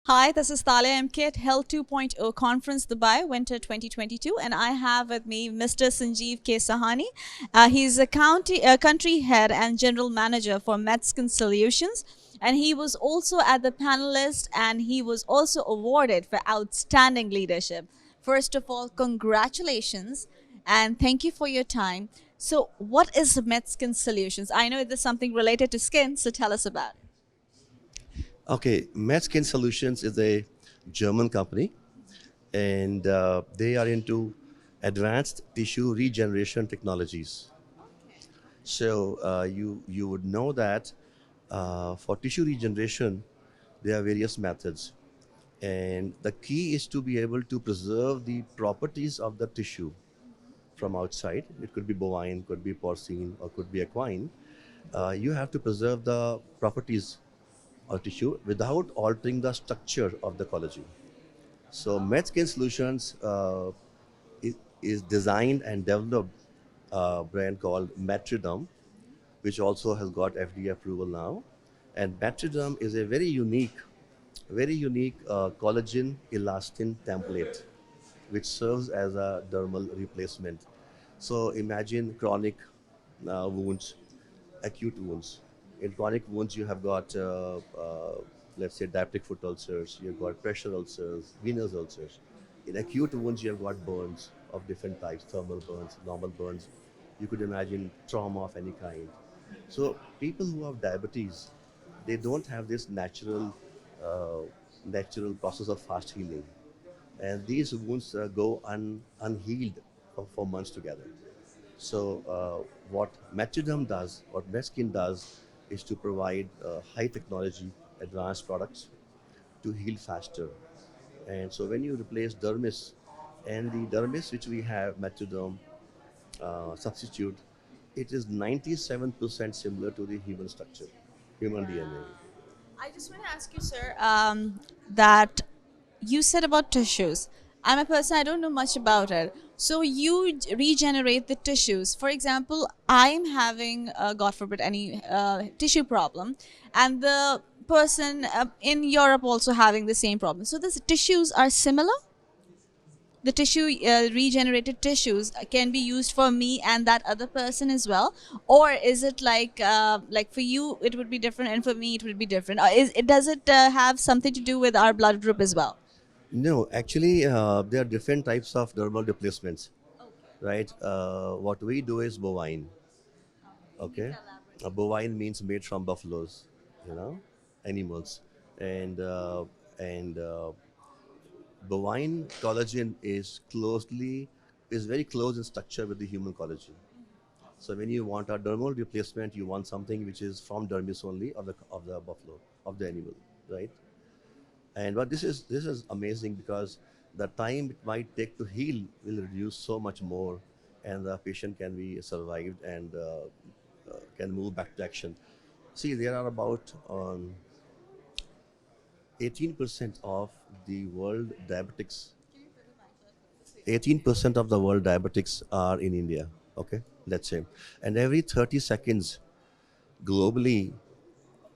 Hi, this is Thalia MK at Health 2.0 Conference Dubai Winter 2022, and I have with me Mr. Sanjeev K. Sawhney. He's a country head and general manager for MedSkin Solutions, and he was also at the panelist, and he was also awarded for outstanding leadership. First of all, congratulations, and thank you for your time. So, what is MedSkin Solutions? I know it is something related to skin, so tell us about it. Okay, MedSkin Solutions is a German company, and they are into advanced tissue regeneration technologies. So you would know that for tissue regeneration, there are various methods, and the key is to be able to preserve the properties of the tissue from outside. It could be bovine, could be porcine, or could be equine. You have to preserve the properties of tissue without altering the structure of the collagen. So MedSkin Solutions is designed and developed a brand called Metriderm, which also has got FDA approval now. And Metriderm is a very unique collagen elastin template, which serves as a dermal replacement. So imagine chronic wounds, acute wounds. In chronic wounds, you have got, let's say, diabetic foot ulcers, you've got pressure ulcers, venous ulcers. In acute wounds, you have got burns of different types, thermal burns, normal burns. You could imagine trauma of any kind. So people who have diabetes, they don't have this natural process of fast healing, and these wounds go unhealed for months together. So what Metriderm does, what Meskin does, is to provide high technology, advanced products to heal faster. And so when you replace dermis, and the dermis which we have, Metriderm substitute, it is 97% similar to the human structure, human DNA. I just want to ask you, sir, that you said about tissues. I'm a person, I don't know much about it. So you regenerate the tissues. For example, I'm having, God forbid, any tissue problem, and the person in Europe also having the same problem. So the tissues are similar? The tissue regenerated tissues can be used for me and that other person as well, or is it like for you it would be different and for me it would be different, or does it have something to do with our blood group as well? No, actually, there are different types of dermal replacements, right? What we do is bovine. Okay, a bovine means made from buffaloes, you know, animals, and bovine collagen is very close in structure with the human collagen. So when you want a dermal replacement, you want something which is from dermis only of the buffalo, of the animal, right? And but this is amazing because the time it might take to heal will reduce so much more, and the patient can be survived and can move back to action. See, there are about 18% of the world diabetics. 18% of the world diabetics are in India. Okay, let's say, and every 30 seconds globally,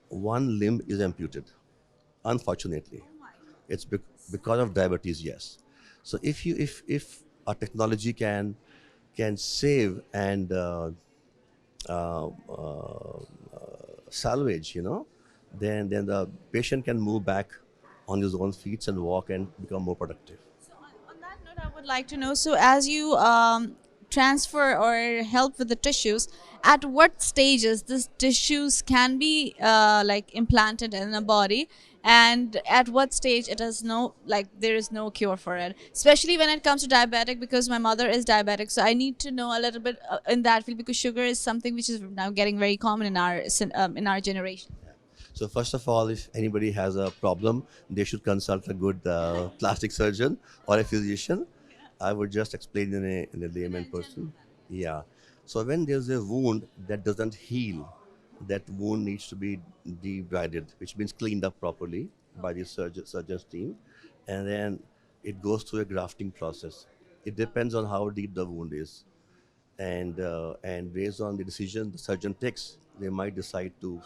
one limb is amputated. Unfortunately, it's because of diabetes. Yes. So if a technology can save and salvage, then the patient can move back on his own feet and walk and become more productive. So on that note, I would like to know. So as you transfer or help with the tissues, at what stages these tissues can be like implanted in a body, and at what stage it is no like there is no cure for it. Especially when it comes to diabetic, because my mother is diabetic, so I need to know a little bit in that field because sugar is something which is now getting very common in our generation. So first of all, if anybody has a problem, they should consult a good plastic surgeon or a physician. I would just explain in a layman person. Yeah. So when there's a wound that doesn't heal, that wound needs to be debrided, which means cleaned up properly by the surgeon's team, and then it goes through a grafting process. It depends on how deep the wound is, and based on the decision the surgeon takes, they might decide to,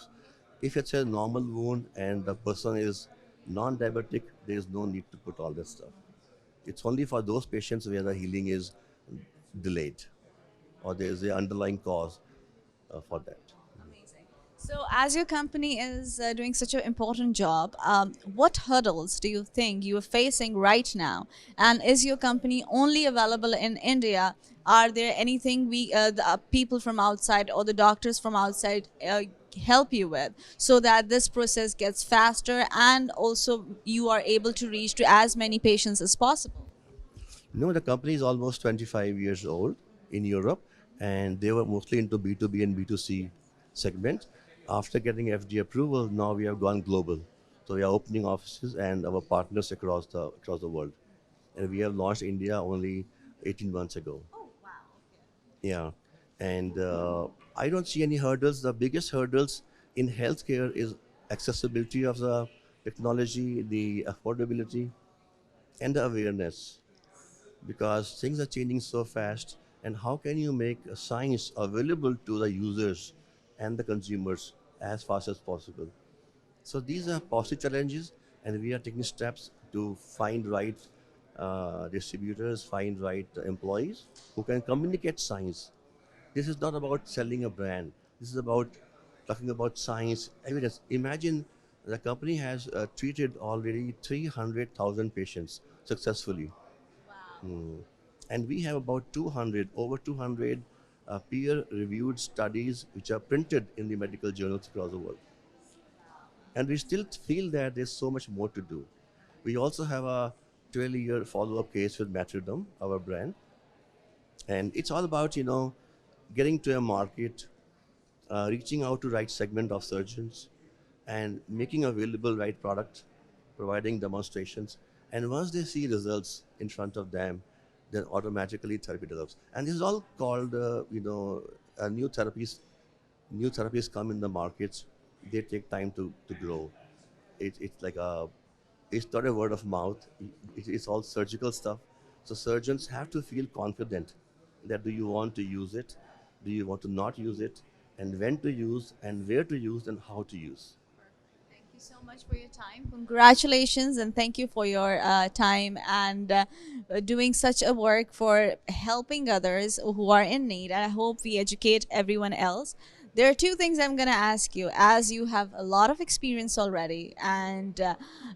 if it's a normal wound and the person is Non-diabetic, there is no need to put all that stuff. It's only for those patients where the healing is delayed or there is an underlying cause for that. Amazing. So, as your company is doing such an important job, what hurdles do you think you are facing right now? And is your company only available in India? Are there anything the people from outside or the doctors from outside help you with so that this process gets faster and also you are able to reach to as many patients as possible? No, the company is almost 25 years old in Europe, and they were mostly into B2B and B2C segment. After getting FDA approval, now we have gone global. So we are opening offices and our partners across the world. And we have launched India only 18 months ago. Yeah, and I don't see any hurdles. The biggest hurdles in healthcare is accessibility of the technology, the affordability, and the awareness, because things are changing so fast. And how can you make science available to the users and the consumers as fast as possible? So these are positive challenges, and we are taking steps to find right distributors, find right employees who can communicate science. This is not about selling a brand. This is about talking about science, evidence. Imagine the company has treated already 300,000 patients successfully. And we have about 200, over 200 peer reviewed studies which are printed in the medical journals across the world. And we still feel that there's so much more to do. We also have a 12-year follow-up case with Matridom, our brand, and it's all about getting to a market, reaching out to right segment of surgeons, and making available right product, providing demonstrations. And once they see results in front of them, then automatically therapy develops. And this is all called, new therapies. New therapies come in the markets. They take time to grow. It's like it's not a word of mouth. It's all surgical stuff. So surgeons have to feel confident that do you want to use it, do you want to not use it, and when to use, and where to use, and how to use. Thank you so much for your time. Congratulations, and thank you for your time and doing such a work for helping others who are in need. And I hope we educate everyone else. There are two things I'm going to ask you. As you have a lot of experience already, and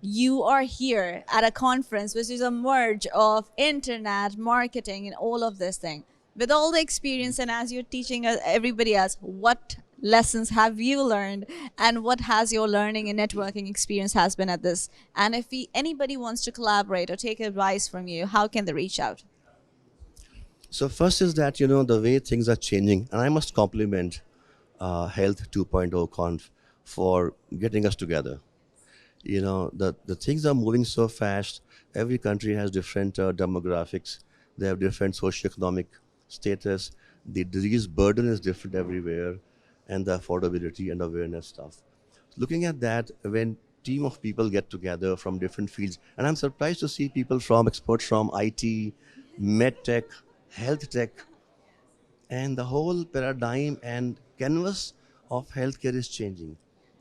you are here at a conference which is a merge of internet marketing and all of this thing. With all the experience, and as you're teaching everybody else, what lessons have you learned and what has your learning and networking experience has been at this, and if anybody wants to collaborate or take advice from you, how can they reach out? So first is that the way things are changing, and I must compliment Health 2.0 Conf for getting us together. The things are moving so fast. Every country has different demographics. They have different socioeconomic status. The disease burden is different everywhere, and the affordability and awareness stuff. Looking at that, when team of people get together from different fields, and I'm surprised to see people from experts from IT, med tech, health tech, and the whole paradigm and canvas of healthcare is changing.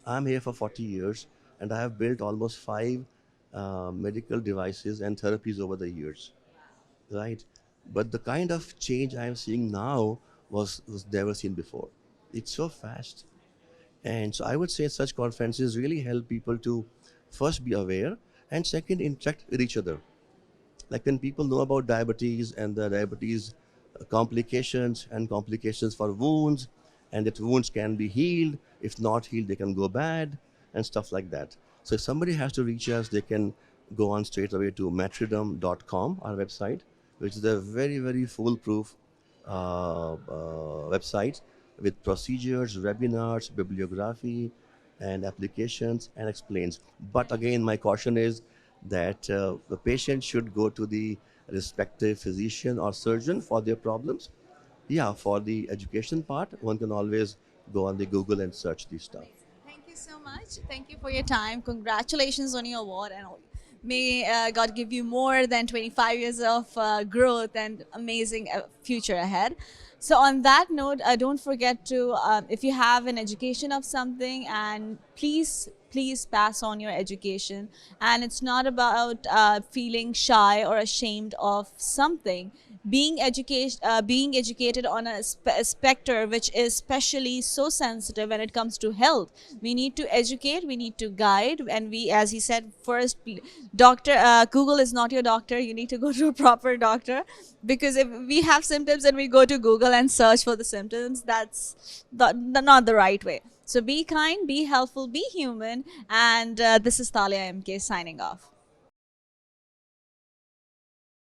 I'm here for 40 years, and I have built almost five medical devices and therapies over the years, right? But the kind of change I am seeing now was never seen before. It's so fast. And so I would say such conferences really help people to first be aware and second interact with each other. Like when people know about diabetes and the diabetes complications and complications for wounds, and that wounds can be healed, if not healed they can go bad, and stuff like that. So if somebody has to reach us, they can go on straight away to matridom.com, our website, which is a very very foolproof website with procedures, webinars, bibliography, and applications, and explains. But again, my caution is that the patient should go to the respective physician or surgeon for their problems. Yeah, for the education part, one can always go on the Google and search this stuff. Thank you so much. Thank you for your time. Congratulations on your award, and may God give you more than 25 years of growth and amazing future ahead. So, on that note, don't forget to, if you have an education of something, and please please pass on your education. And it's not about feeling shy or ashamed of something. Being educated on a specter which is especially so sensitive when it comes to health. We need to educate, we need to guide, and we, as he said, first, doctor, Google is not your doctor. You need to go to a proper doctor, because if we have symptoms and we go to Google and search for the symptoms, that's not the right way. So be kind, be helpful, be human. And this is Talia MK signing off.